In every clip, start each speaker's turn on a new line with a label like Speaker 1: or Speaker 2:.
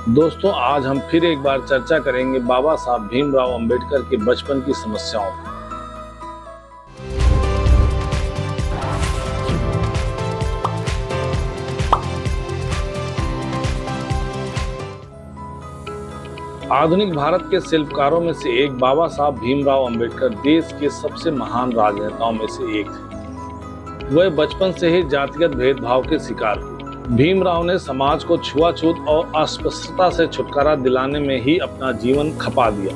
Speaker 1: दोस्तों, आज हम फिर एक बार चर्चा करेंगे बाबा साहब भीमराव अंबेडकर के बचपन की समस्याओं पर। आधुनिक भारत के शिल्पकारों में से एक बाबा साहब भीमराव अंबेडकर देश के सबसे महान राजनेताओं में से एक थे। वह बचपन से ही जातिगत भेदभाव के शिकार हुए। भीमराव ने समाज को छुआछूत और अस्पृश्यता से छुटकारा दिलाने में ही अपना जीवन खपा दिया।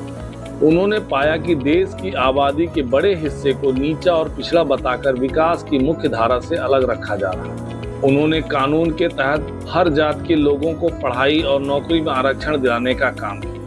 Speaker 1: उन्होंने पाया कि देश की आबादी के बड़े हिस्से को नीचा और पिछड़ा बताकर विकास की मुख्य धारा से अलग रखा जा रहा है। उन्होंने कानून के तहत हर जात के लोगों को पढ़ाई और नौकरी में आरक्षण दिलाने का काम किया।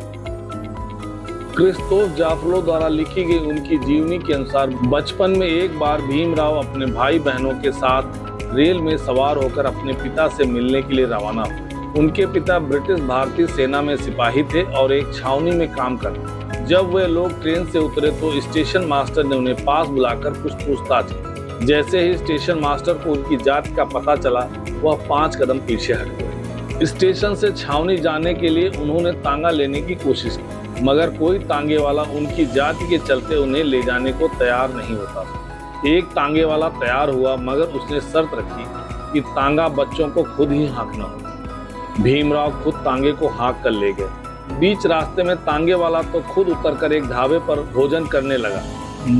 Speaker 1: क्रिस्तोफ जाफलो द्वारा लिखी गई उनकी जीवनी के अनुसार बचपन में एक बार भीमराव अपने भाई बहनों के साथ रेल में सवार होकर अपने पिता से मिलने के लिए रवाना हुए। उनके पिता ब्रिटिश भारतीय सेना में सिपाही थे और एक छावनी में काम करते। जब वे लोग ट्रेन से उतरे तो स्टेशन मास्टर ने उन्हें पास बुलाकर कुछ पूछताछ की। जैसे ही स्टेशन मास्टर को उनकी जाति का पता चला, वह 5 कदम पीछे हट गए। स्टेशन से छावनी जाने के लिए उन्होंने तांगा लेने की कोशिश की, मगर कोई तांगे वाला उनकी जाति के चलते उन्हें ले जाने को तैयार नहीं होता था। एक तांगे वाला तैयार हुआ, मगर उसने शर्त रखी कि तांगा बच्चों को खुद ही हाँकना होगा। भीमराव खुद तांगे को हाँक कर ले गए। बीच रास्ते में तांगे वाला तो खुद उतरकर एक ढाबे पर भोजन करने लगा,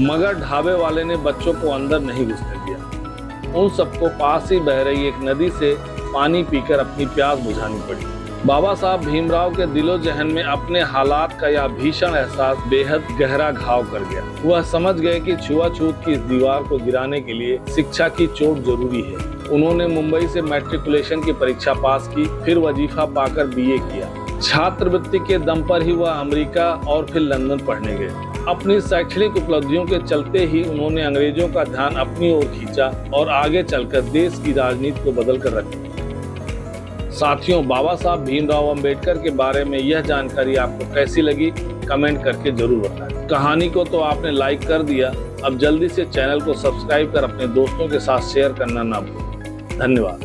Speaker 1: मगर ढाबे वाले ने बच्चों को अंदर नहीं घुसने दिया। उन सबको पास ही बह रही एक नदी से पानी पीकर अपनी प्यास बुझानी पड़ी। बाबा साहब भीमराव के दिलो जहन में अपने हालात का यह भीषण एहसास बेहद गहरा घाव कर गया। वह समझ गए कि छुआछूत की इस दीवार को गिराने के लिए शिक्षा की चोट जरूरी है। उन्होंने मुंबई से मैट्रिकुलेशन की परीक्षा पास की, फिर वजीफा पाकर बीए किया। छात्रवृत्ति के दम पर ही वह अमेरिका और फिर लंदन पढ़ने गए। अपनी शैक्षणिक उपलब्धियों के चलते ही उन्होंने अंग्रेजों का ध्यान अपनी ओर खींचा और आगे चलकर देश की राजनीति को बदल कर रखा। साथियों, बाबा साहब भीमराव अंबेडकर के बारे में यह जानकारी आपको कैसी लगी, कमेंट करके जरूर बताएं। कहानी को तो आपने लाइक कर दिया, अब जल्दी से चैनल को सब्सक्राइब कर अपने दोस्तों के साथ शेयर करना ना भूलें। धन्यवाद।